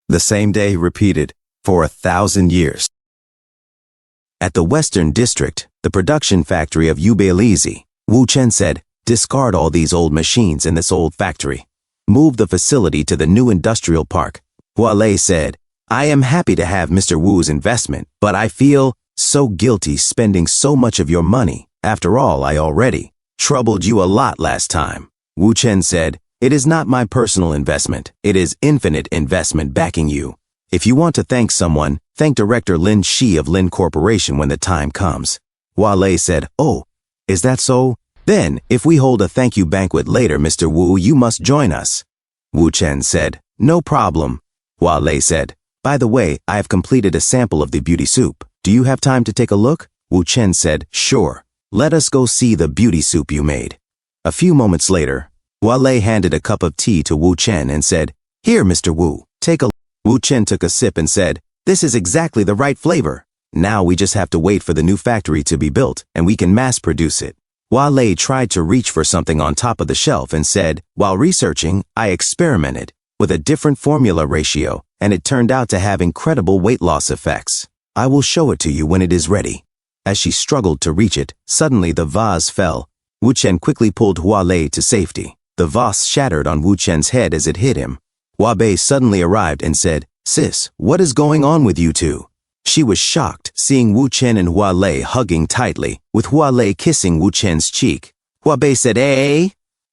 The same day repeated for 1,000 years. At the Western District, the production factory of Ubelizi, Wu Chen said, "Discard all these old machines in this old factory. Move the facility to the new industrial park." Hua Lei said, "I am happy to have Mr. Wu's investment, but I feel so guilty spending so much of your money. After all, I already troubled you a lot last time." Wu Chen said, "It is not my personal investment. It is infinite investment backing you. If you want to thank someone, thank Director Lin Shi of Lin Corporation when the time comes." Hua Lei said, "Oh, is that so? Then, if we hold a thank you banquet later, Mr. Wu, you must join us." Wu Chen said, "No problem." Hua Lei said, "By the way, I have completed a sample of the beauty soup. Do you have time to take a look?" Wu Chen said, "Sure. Let us go see the beauty soup you made." A few moments later, Hua Lei handed a cup of tea to Wu Chen and said, "Here, Mr. Wu, take a look." Wu Chen took a sip and said, "This is exactly the right flavor. Now we just have to wait for the new factory to be built, and we can mass produce it." Hua Lei tried to reach for something on top of the shelf and said, "While researching, I experimented with a different formula ratio, and it turned out to have incredible weight loss effects. I will show it to you when it is ready." As she struggled to reach it, suddenly the vase fell. Wu Chen quickly pulled Hua Lei to safety. The vase shattered on Wu Chen's head as it hit him. Hua Bei suddenly arrived and said, "Sis, what is going on with you two?" She was shocked seeing Wu Chen and Hua Lei hugging tightly, with Hua Lei kissing Wu Chen's cheek. Hua Bei said, "Eh?"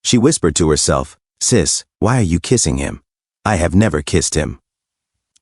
She whispered to herself, "Sis, why are you kissing him? I have never kissed him."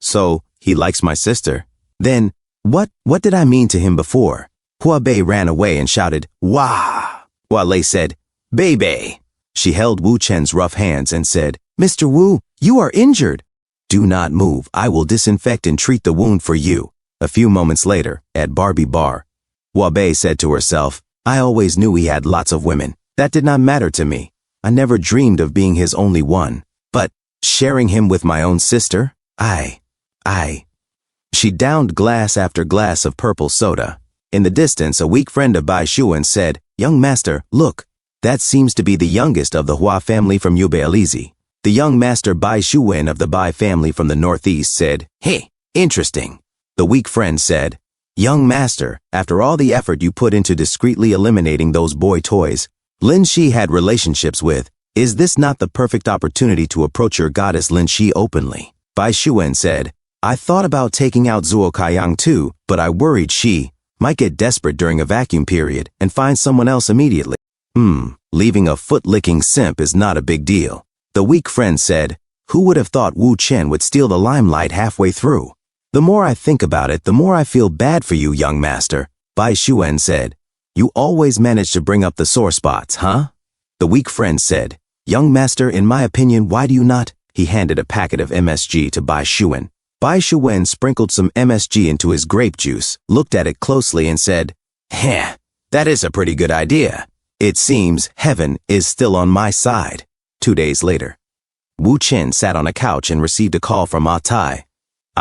"So, he likes my sister? Then, what did I mean to him before?" Hua Bei ran away and shouted, "Wah!" Hua Lei said, "Bei." She held Wu Chen's rough hands and said, "Mr. Wu, you are injured. Do not move. I will disinfect and treat the wound for you." A few moments later, at Barbie Bar, Hua Bei said to herself, "I always knew he had lots of women. That did not matter to me. I never dreamed of being his only one. But sharing him with my own sister? I. She downed glass after glass of purple soda. In the distance, a weak friend of Bai Shuan said, "Young master, look. That seems to be the youngest of the Hua family from Ubelizi." The young master Bai Shuwen of the Bai family from the northeast said, "Hey, interesting." The weak friend said, "Young master, after all the effort you put into discreetly eliminating those boy toys Lin Shi had relationships with, is this not the perfect opportunity to approach your goddess Lin Shi openly?" Bai Shuwen said, "I thought about taking out Zuo Kaiyang too, but I worried she might get desperate during a vacuum period and find someone else immediately." Leaving a foot-licking simp is not a big deal. The weak friend said, "Who would have thought Wu Chen would steal the limelight halfway through? The more I think about it, the more I feel bad for you, young master." Bai Shuwen said, "You always manage to bring up the sore spots, huh?" The weak friend said, "Young master, in my opinion, why do you not?" He handed a packet of MSG to Bai Shuwen. Bai Shuwen sprinkled some MSG into his grape juice, looked at it closely and said, "Heh, that is a pretty good idea. It seems heaven is still on my side." 2 days later, Wu Chen sat on a couch and received a call from Tai.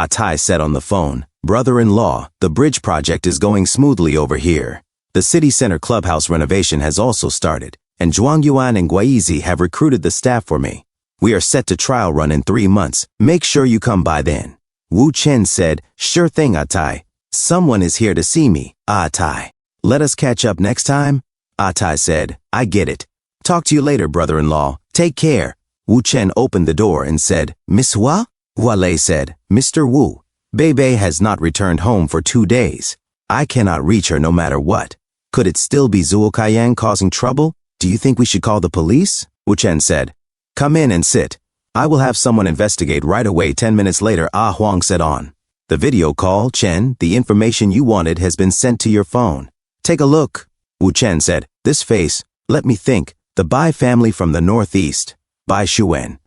Tai said on the phone, "Brother-in-law, the bridge project is going smoothly over here. The city center clubhouse renovation has also started, and Zhuangyuan and Guaizi have recruited the staff for me. We are set to trial run in 3 months. Make sure you come by then." Wu Chen said, "Sure thing, Tai. Someone is here to see me, Tai. Let us catch up next time." Tai said, "I get it. Talk to you later, brother-in-law. Take care." Wu Chen opened the door and said, "Miss Hua?" Hua Lei said, "Mr. Wu, Bei has not returned home for 2 days. I cannot reach her no matter what. Could it still be Zuo Kaiyang causing trouble? Do you think we should call the police?" Wu Chen said, "Come in and sit. I will have someone investigate right away." 10 minutes later, Huang said on the video call, "Chen, the information you wanted has been sent to your phone. Take a look." Wu Chen said, "This face, let me think. The Bai family from the northeast. Bai Shuwen."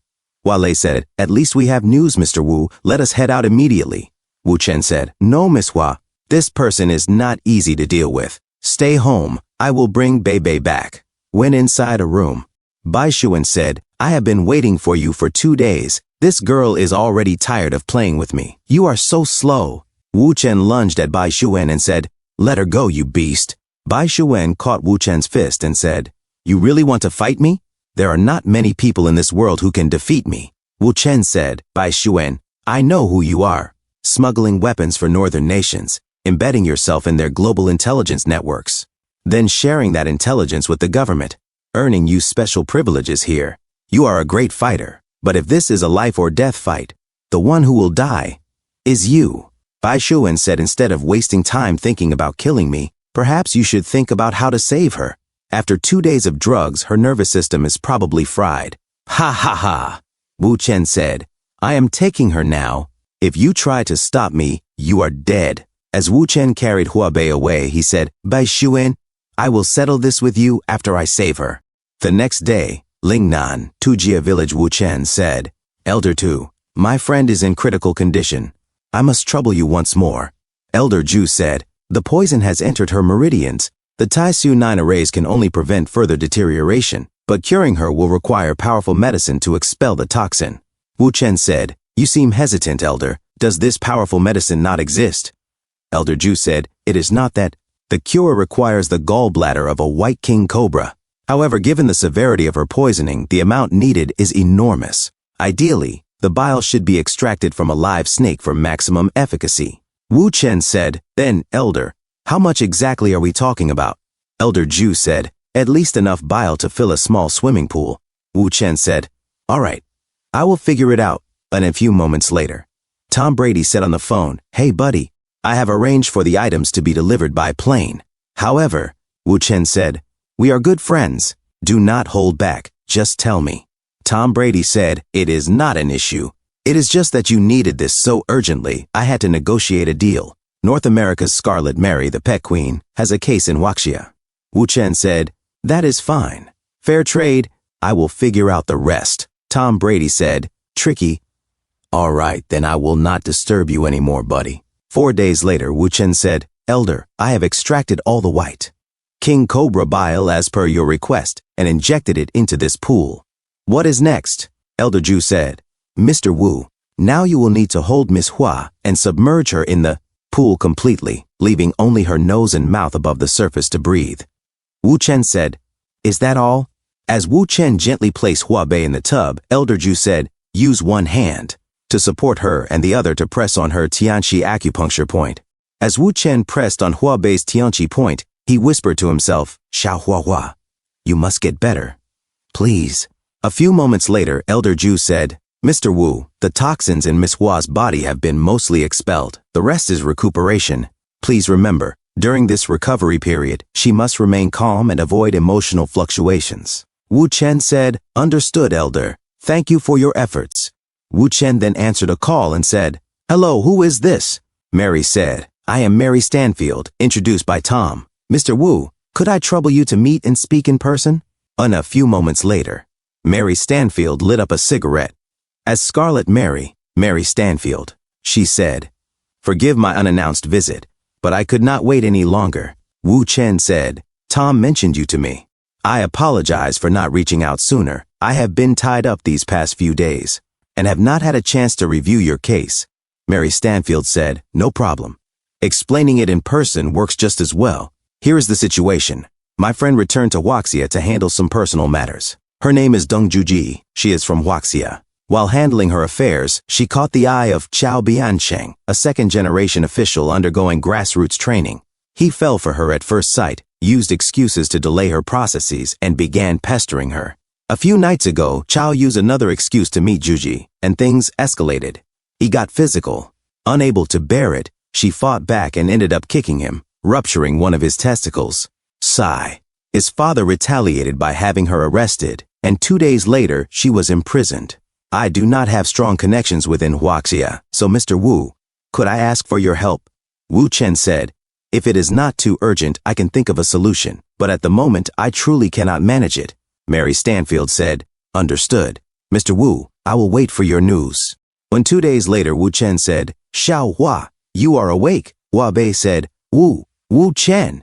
Hua Lei said, "At least we have news, Mr. Wu. Let us head out immediately." Wu Chen said, "No, Miss Hua. This person is not easy to deal with. Stay home. I will bring Bei back." When inside a room, Bai Shuwen said, "I have been waiting for you for 2 days. This girl is already tired of playing with me. You are so slow." Wu Chen lunged at Bai Shuwen and said, "Let her go, you beast." Bai Shuwen caught Wu Chen's fist and said, "You really want to fight me? There are not many people in this world who can defeat me." Wu Chen said, "Bai Shuwen, I know who you are. Smuggling weapons for northern nations, embedding yourself in their global intelligence networks, then sharing that intelligence with the government, earning you special privileges here. You are a great fighter, but if this is a life or death fight, the one who will die is you. Bai Shuan said, instead of wasting time thinking about killing me, perhaps you should think about how to save her. After 2 days of drugs, her nervous system is probably fried. Ha ha ha. Wu Chen said, I am taking her now. If you try to stop me, you are dead. As Wu Chen carried Hua Bei away, he said, Bai Shuan, I will settle this with you after I save her. The next day, Lingnan, Tujia village, Wu Chen said, Elder Tu, my friend is in critical condition. I must trouble you once more. Elder Ju said, the poison has entered her meridians. The Taisu 9 arrays can only prevent further deterioration, but curing her will require powerful medicine to expel the toxin. Wu Chen said, you seem hesitant, Elder. Does this powerful medicine not exist? Elder Ju said, it is not that. The cure requires the gallbladder of a white king cobra. However, given the severity of her poisoning, the amount needed is enormous. Ideally, the bile should be extracted from a live snake for maximum efficacy. Wu Chen said, then, Elder, how much exactly are we talking about? Elder Ju said, at least enough bile to fill a small swimming pool. Wu Chen said, all right, I will figure it out. And a few moments later, Tom Brady said on the phone, hey buddy, I have arranged for the items to be delivered by plane. However, Wu Chen said, we are good friends. Do not hold back, just tell me. Tom Brady said, it is not an issue. It is just that you needed this so urgently, I had to negotiate a deal. North America's Scarlet Mary, the pet queen, has a case in Huaxia. Wu Chen said, that is fine. Fair trade, I will figure out the rest. Tom Brady said, tricky. All right, then I will not disturb you anymore, buddy. 4 days later, Wu Chen said, Elder, I have extracted all the white king cobra bile as per your request and injected it into this pool. What is next? Elder Ju said, Mr. Wu, now you will need to hold Miss Hua and submerge her in the pool completely, leaving only her nose and mouth above the surface to breathe. Wu Chen said, is that all? As Wu Chen gently placed Hua Bei in the tub, Elder Ju said, use one hand to support her and the other to press on her Tianqi acupuncture point. As Wu Chen pressed on Hua Bei's Tianqi point, he whispered to himself, Xiao Hua Hua, you must get better. Please. A few moments later, Elder Ju said, Mr. Wu, the toxins in Miss Hua's body have been mostly expelled. The rest is recuperation. Please remember, during this recovery period, she must remain calm and avoid emotional fluctuations. Wu Chen said, understood, Elder. Thank you for your efforts. Wu Chen then answered a call and said, hello, who is this? Mary said, I am Mary Stanfield, introduced by Tom. Mr. Wu, could I trouble you to meet and speak in person? And a few moments later, Mary Stanfield lit up a cigarette. As Scarlet Mary, Mary Stanfield, she said, forgive my unannounced visit, but I could not wait any longer. Wu Chen said, Tom mentioned you to me. I apologize for not reaching out sooner. I have been tied up these past few days and have not had a chance to review your case. Mary Stanfield said, no problem. Explaining it in person works just as well. Here is the situation. My friend returned to Huaxia to handle some personal matters. Her name is Deng Juji. She is from Huaxia. While handling her affairs, she caught the eye of Chao Biancheng, a second-generation official undergoing grassroots training. He fell for her at first sight, used excuses to delay her processes, and began pestering her. A few nights ago, Chao used another excuse to meet Juji, and things escalated. He got physical. Unable to bear it, she fought back and ended up kicking him, rupturing one of his testicles. Sigh. His father retaliated by having her arrested, and 2 days later, she was imprisoned. I do not have strong connections within Huaxia, so Mr. Wu, could I ask for your help? Wu Chen said, if it is not too urgent, I can think of a solution, but at the moment, I truly cannot manage it. Mary Stanfield said, understood. Mr. Wu, I will wait for your news. When 2 days later, Wu Chen said, Xiao Hua, you are awake. Hua Bei said, Wu Chen,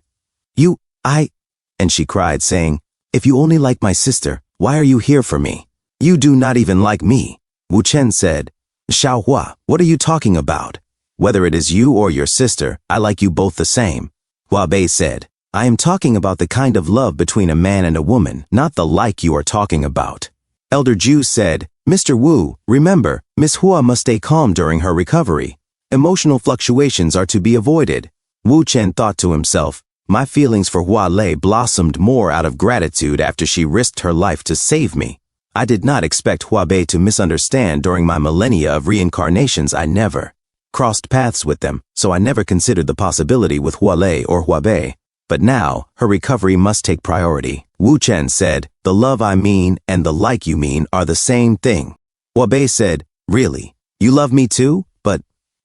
and she cried, saying, if you only like my sister, why are you here for me? You do not even like me. Wu Chen said, Xiao Hua, what are you talking about? Whether it is you or your sister, I like you both the same. Hua Bei said, I am talking about the kind of love between a man and a woman, not the like you are talking about. Elder Ju said, Mr. Wu, remember, Miss Hua must stay calm during her recovery. Emotional fluctuations are to be avoided. Wu Chen thought to himself, my feelings for Hua Lei blossomed more out of gratitude after she risked her life to save me. I did not expect Hua Bei to misunderstand during my millennia of reincarnations. I never crossed paths with them, so I never considered the possibility with Hua Lei or Hua Bei. But now, her recovery must take priority. Wu Chen said, the love I mean and the like you mean are the same thing. Hua Bei said, really? You love me too?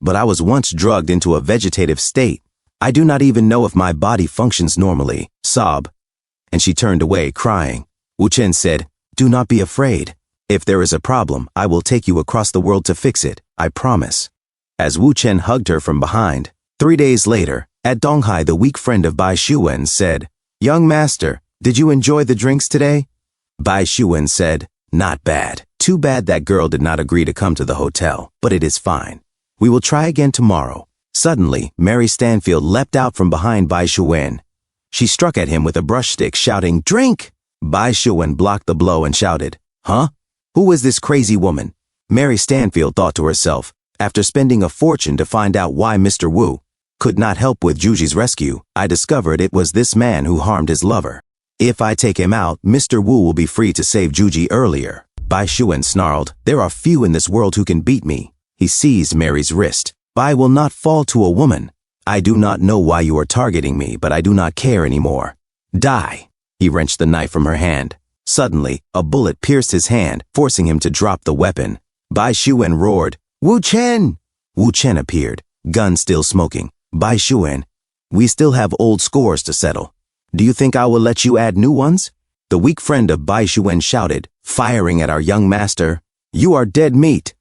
But I was once drugged into a vegetative state. I do not even know if my body functions normally. Sob. And she turned away crying. Wu Chen said, do not be afraid. If there is a problem, I will take you across the world to fix it, I promise. As Wu Chen hugged her from behind, 3 days later, at Donghai, the weak friend of Bai Shuwen said, young master, did you enjoy the drinks today? Bai Shuwen said, not bad. Too bad that girl did not agree to come to the hotel, but it is fine. We will try again tomorrow. Suddenly, Mary Stanfield leapt out from behind Bai Shuwen. She struck at him with a brush stick, shouting, drink! Bai Shuwen blocked the blow and shouted, huh? Who is this crazy woman? Mary Stanfield thought to herself, after spending a fortune to find out why Mr. Wu could not help with Juji's rescue, I discovered it was this man who harmed his lover. If I take him out, Mr. Wu will be free to save Juji earlier. Bai Shuwen snarled, there are few in this world who can beat me. He seized Mary's wrist. Bai will not fall to a woman. I do not know why you are targeting me, but I do not care anymore. Die. He wrenched the knife from her hand. Suddenly, a bullet pierced his hand, forcing him to drop the weapon. Bai Shuwen roared, Wu Chen! Wu Chen appeared, gun still smoking. Bai Shuwen, we still have old scores to settle. Do you think I will let you add new ones? The weak friend of Bai Shuwen shouted, firing at our young master. You are dead meat.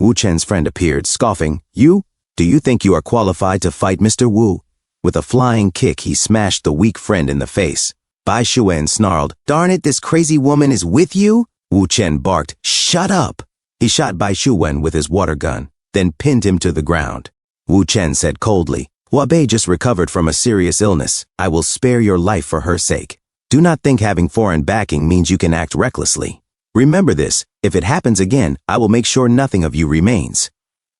Wu Chen's friend appeared, scoffing, you? Do you think you are qualified to fight Mr. Wu? With a flying kick, he smashed the weak friend in the face. Bai Shuwen snarled, darn it, this crazy woman is with you? Wu Chen barked, shut up. He shot Bai Shuwen with his water gun, then pinned him to the ground. Wu Chen said coldly, Hua Bei just recovered from a serious illness. I will spare your life for her sake. Do not think having foreign backing means you can act recklessly. Remember this, if it happens again, I will make sure nothing of you remains.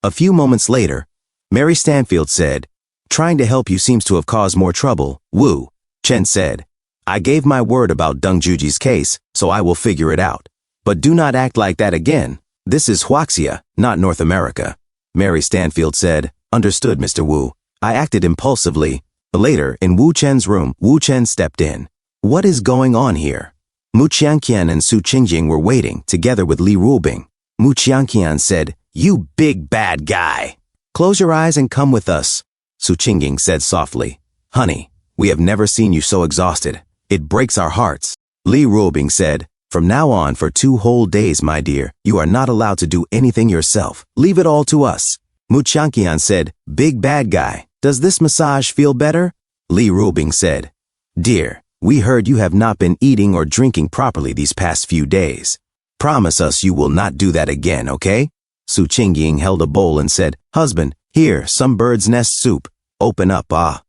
A few moments later, Mary Stanfield said, trying to help you seems to have caused more trouble. Wu Chen said, I gave my word about Deng Juji's case, so I will figure it out. But do not act like that again. This is Huaxia, not North America. Mary Stanfield said, understood, Mr. Wu. I acted impulsively. Later, in Wu Chen's room, Wu Chen stepped in. What is going on here? Mu Qianqian and Su Qingjing were waiting, together with Li Rubing. Mu Qianqian said, you big bad guy. Close your eyes and come with us. Su Qingjing said softly, honey, we have never seen you so exhausted. It breaks our hearts. Li Rubing said, from now on for 2 whole days, my dear, you are not allowed to do anything yourself. Leave it all to us. Mu Qianqian said, big bad guy, does this massage feel better? Li Rubing said, dear, we heard you have not been eating or drinking properly these past few days. Promise us you will not do that again, okay? Su Qingjing held a bowl and said, husband, here, some bird's nest soup. Open up, ah.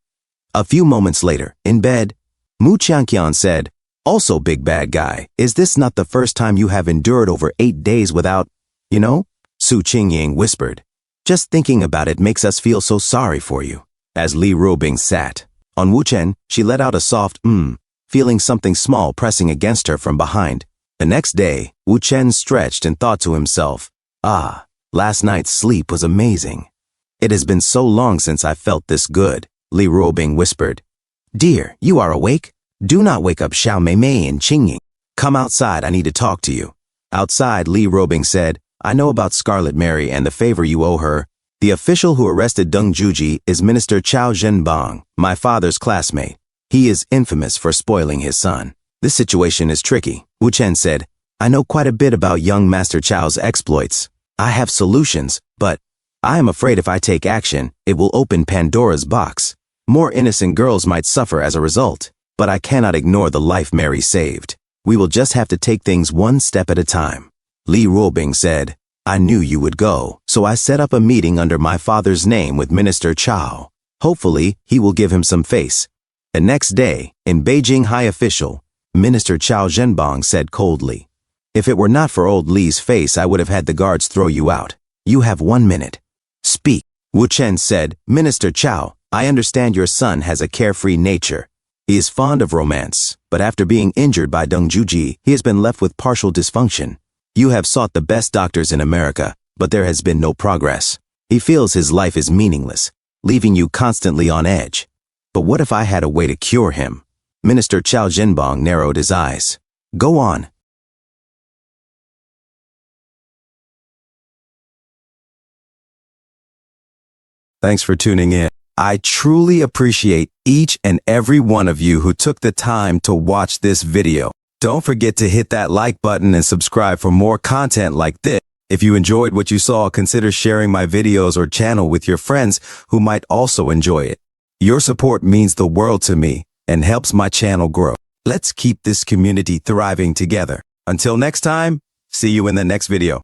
A few moments later, in bed, Mu Qianqian said, also big bad guy, is this not the first time you have endured over 8 days without, Su Qingjing whispered. Just thinking about it makes us feel so sorry for you. As Li Rubing sat on Wu Chen, she let out a soft feeling something small pressing against her from behind. The next day, Wu Chen stretched and thought to himself, ah, last night's sleep was amazing. It has been so long since I felt this good. Li Rubing whispered, dear, you are awake? Do not wake up Xiao Mei Mei and Qingying. Come outside, I need to talk to you. Outside, Li Rubing said, I know about Scarlet Mary and the favor you owe her. The official who arrested Deng Juji is Minister Chao Zhenbang, my father's classmate. He is infamous for spoiling his son. This situation is tricky. Wu Chen said, I know quite a bit about young Master Chao's exploits. I have solutions, but I am afraid if I take action, it will open Pandora's box. More innocent girls might suffer as a result. But I cannot ignore the life Mary saved. We will just have to take things one step at a time. Li Rubing said, I knew you would go, so I set up a meeting under my father's name with Minister Chao. Hopefully, he will give him some face. The next day, in Beijing High Official, Minister Chao Zhenbang said coldly, If it were not for old Lee's face, I would have had the guards throw you out. You have 1 minute. Speak. Wu Chen said, Minister Chow, I understand your son has a carefree nature. He is fond of romance, but after being injured by Deng Juji, he has been left with partial dysfunction. You have sought the best doctors in America, but there has been no progress. He feels his life is meaningless, leaving you constantly on edge. But what if I had a way to cure him? Minister Chow Jinbong narrowed his eyes. Go on. Thanks for tuning in. I truly appreciate each and every one of you who took the time to watch this video. Don't forget to hit that like button and subscribe for more content like this. If you enjoyed what you saw, consider sharing my videos or channel with your friends who might also enjoy it. Your support means the world to me and helps my channel grow. Let's keep this community thriving together. Until next time, see you in the next video.